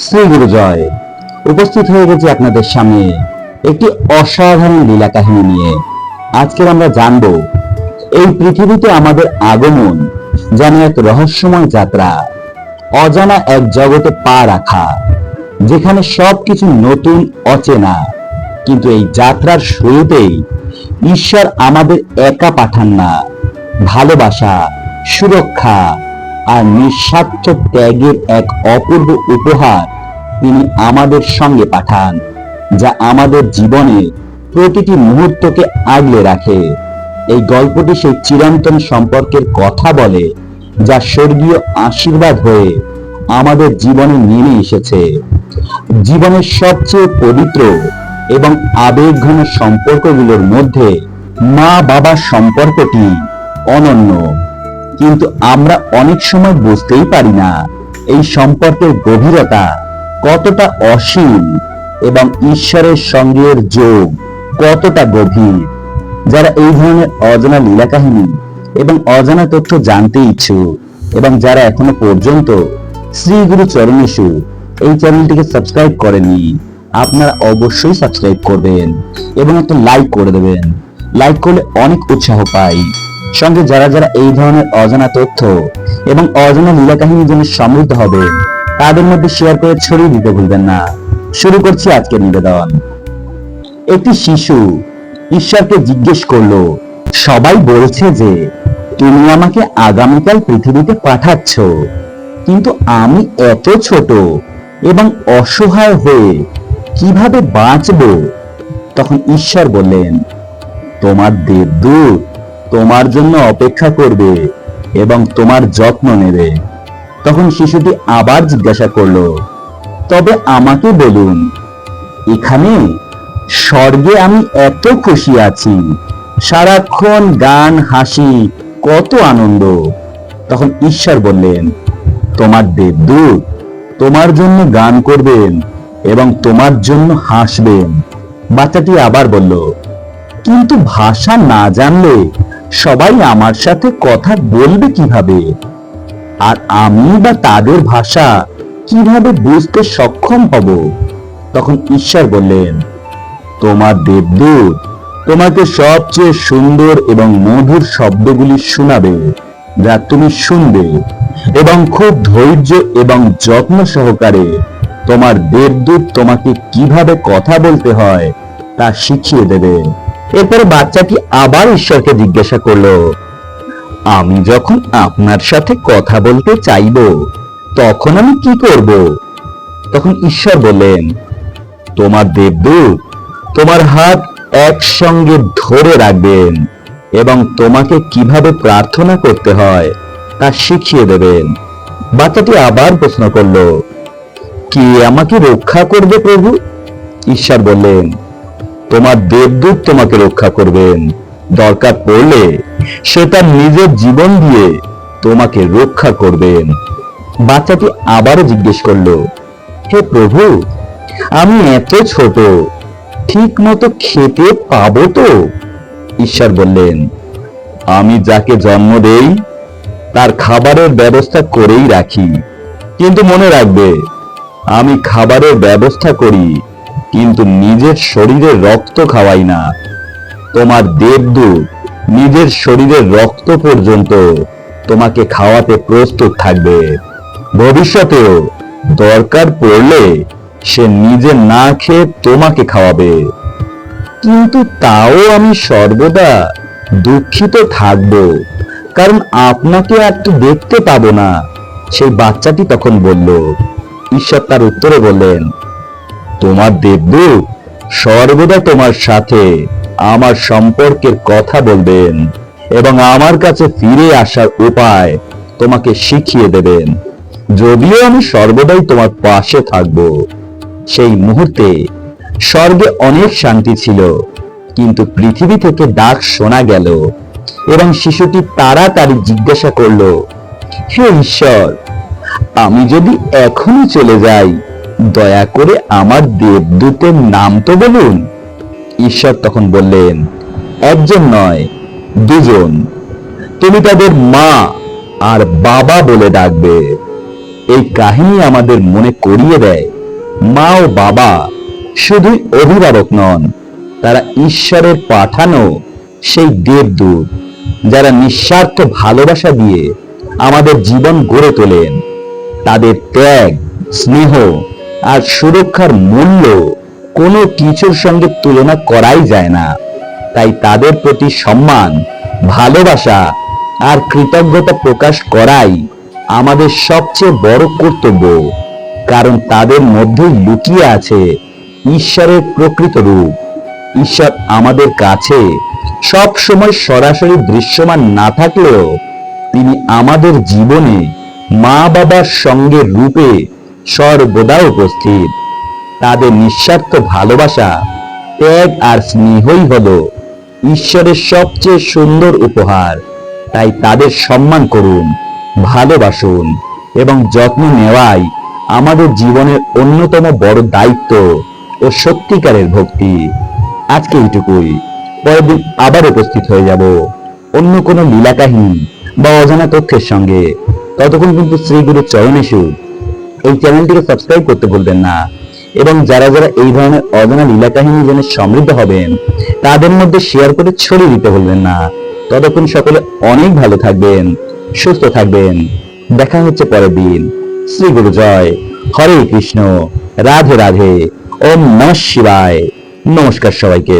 শ্রী গুরুজয় উপস্থিত হয়ে গেছে আপনাদের সামনে একটি অসাধারণ লীলা কাহিনী নিয়ে। আজকে আমরা জানব এই পৃথিবীতে আমাদের আগমন যেন এক রহস্যময় যাত্রা, অজানা এক জগতে পা রাখা, যেখানে সবকিছু নতুন অচেনা। কিন্তু এই যাত্রার শুরুতেই ঈশ্বর আমাদের একা পাঠান না, ভালোবাসা, সুরক্ষা আর নিঃস্বার্থ ত্যাগের এক অপূর্ব উপহার তিনি আমাদের সঙ্গে পাঠান, যা আমাদের জীবনে প্রতিটি মুহূর্তকে আগলে রাখে। এই গল্পটি সেই চিরন্তন সম্পর্কের কথা বলে, যা স্বর্গীয় আশীর্বাদ হয়ে আমাদের জীবনে নেমে এসেছে। জীবনের সবচেয়ে পবিত্র এবং আবেগঘন সম্পর্কগুলোর মধ্যে মা বাবার সম্পর্কটি অনন্য, কিন্তু আমরা অনেক সময় বুঝতেই পারি না এই সম্পর্কের গভীরতা কতটা অসীম এবং ঈশ্বরের সঙ্গের যোগ কতটা গভীর। যারা এই ধরনের অজানা লীলা কাহিনী এবং অজানা তথ্য জানতে ইচ্ছুক এবং যারা এখনো পর্যন্ত শ্রী গুরু চরণেশু এই চ্যানেলটিকে সাবস্ক্রাইব করেননি, আপনারা অবশ্যই সাবস্ক্রাইব করবেন এবং একটা লাইক করে দেবেন। লাইক করলে অনেক উৎসাহ পাই। সঙ্গে যারা যারা এই ধরনের অজানা তথ্য এবং অজানা লীলা কাহিনীর জন্য সমৃদ্ধ হবেন, তাদের মধ্যে শেয়ার করে ছড়িয়ে দিতে ভুলবেন না। শুরু করছি আজকের নিবেদন। একটি শিশু ঈশ্বরকে জিজ্ঞেস করলো, সবাই বলছে যে তুমি আমাকে আগামীকাল পৃথিবীতে পাঠাচ্ছ, কিন্তু আমি এত ছোট এবং অসহায় হয়ে কিভাবে বাঁচব? তখন ঈশ্বর বললেন, তোমার দেবদূত তোমার জন্য অপেক্ষা করবে এবং তোমার যত্ন নেবে। তখন শিশুটি আবার জিজ্ঞাসা করলো, তবে আমাকে বলুন, এখানে স্বর্গে আমি এত খুশি আছি, সারাক্ষণ গান হাসি, কত আনন্দ। তখন ঈশ্বর বললেন, তোমার দেবদূত তোমার জন্য গান করবেন এবং তোমার জন্য হাসবেন। বাচ্চাটি আবার বলল, কিন্তু ভাষা না জানলে সবাই আমার সাথে কথা বলবে কিভাবে? আর আমি বা তাদের ভাষা কিভাবে বুঝতে সক্ষম হব? তখন ঈশ্বর বললেন, তোমার দেবদূত তোমাকে সবচেয়ে সুন্দর এবং মধুর শব্দগুলি শোনাবে, যা তুমি শুনবে, এবং খুব ধৈর্য এবং যত্ন সহকারে তোমার দেবদূত তোমাকে কিভাবে কথা বলতে হয় তা শিখিয়ে দেবে। এরপর বাচ্চাটি আবার ঈশ্বরকে জিজ্ঞাসা করলো, আমি যখন আপনার সাথে কথা বলতে চাইব, তখন আমি কি করব? তখন ঈশ্বর বললেন, তোমার দেবদূত তোমার হাত একসঙ্গে ধরে রাখবেন এবং তোমাকে কিভাবে প্রার্থনা করতে হয় তা শিখিয়ে দেবেন। বাচ্চাটি আবার প্রশ্ন করলো, কে আমাকে রক্ষা করবে প্রভু? ঈশ্বর বললেন, তোমার দেবদূত তোমাকে রক্ষা করবেন। দরকার পড়লে সে তার নিজের জীবন দিয়ে তোমাকে রক্ষা করবেন। বাচ্চাটি আবারও জিজ্ঞেস করলো, হে প্রভু, আমি এত ছোট, ঠিক মতো খেতে পাবো তো? ঈশ্বর বললেন, আমি যাকে জন্ম দেই তার খাবারের ব্যবস্থা করেই রাখি, কিন্তু মনে রাখবে, আমি খাবারের ব্যবস্থা করি কিন্তু নিজের শরীরের রক্ত খাওয়াই না। তোমার দেবদূত নিজের শরীরের রক্ত পর্যন্ত তোমাকে খাওয়াতে প্রস্তুত থাকবে। ভবিষ্যতেও দরকার পড়লে সে নিজে না খেয়ে তোমাকে খাওয়াবে। কিন্তু তাও আমি সর্বদা দুঃখিত থাকব, কারণ আপনাকে আর তো দেখতে পাবো না। সেই বাচ্চাটি তখন বলল। ঈশ্বর তার উত্তরে বললেন, তোমার দেবদূত সর্বদা তোমার সাথে আমার সম্পর্কের কথা বলবেন এবং আমার কাছে ফিরে আসার উপায় তোমাকে শিখিয়ে দেবেন, যদিও আমি সর্বদাই তোমার পাশে থাকব। সেই মুহূর্তে স্বর্গে অনেক শান্তি ছিল, কিন্তু পৃথিবী থেকে ডাক শোনা গেল এবং শিশুটি তাড়াতাড়ি জিজ্ঞাসা করল, হে ঈশ্বর, আমি যদি এখনই চলে যাই, দয়া করে আমার দেবদূতের নাম তো বলুন। ঈশ্বর তখন বললেন, একজন নয়, দুজন। তুমি তাদের মা আর বাবা বলে ডাকবে। এই কাহিনী আমাদের মনে করিয়ে দেয় মা ও বাবা শুধুই অভিভাবক নন, তারা ঈশ্বরের পাঠানো সেই দেবদূত, যারা নিঃস্বার্থ ভালোবাসা দিয়ে আমাদের জীবন গড়ে তোলেন। তাদের ত্যাগ, স্নেহ আর সুরক্ষার মূল্য কোনো কিছুর সঙ্গে তুলনা করাই যায় না। তাই তাদের প্রতি সম্মান, ভালোবাসা আর কৃতজ্ঞতা প্রকাশ করাই আমাদের সবচেয়ে বড় কর্তব্য, কারণ তাদের মধ্যেই লুকিয়ে আছে ঈশ্বরের প্রকৃত রূপ। ঈশ্বর আমাদের কাছে সব সময় সরাসরি দৃশ্যমান না থাকলেও তিনি আমাদের জীবনে মা বাবার সঙ্গে রূপে সর্বদা উপস্থিত। তাদের নিঃস্বার্থ ভালোবাসা, ত্যাগ আর স্নেহই হলো ঈশ্বরের সবচেয়ে সুন্দর উপহার। তাই তাদের সম্মান করুন, ভালোবাসুন এবং যত্ন নেওয়াই আমাদের জীবনের অন্যতম বড় দায়িত্ব ও সত্যিকারের ভক্তি। আজকে এইটুকুই। পরের দিন আবার উপস্থিত হয়ে যাব অন্য কোনো লীলা কাহিনী বা অজানা তথ্যের সঙ্গে। ততক্ষণ কিন্তু শ্রী গুরু চরণেশু এই চ্যানেলটিকে সাবস্ক্রাইব করতে ভুলবেন না, এবং যারা যারা এই ধরনের অজানা লীলা কাহিনী জেনে সমৃদ্ধ হবেন তাদের মধ্যে শেয়ার করে ছড়িয়ে দিতে ভুলবেন না। ততক্ষণ সকলে অনেক ভালো থাকবেন, সুস্থ থাকবেন। দেখা হচ্ছে পরের দিন। শ্রী গুরু জয়। হরে কৃষ্ণ। রাধে রাধে। ওম নমঃ শিবায়। নমস্কার সবাইকে।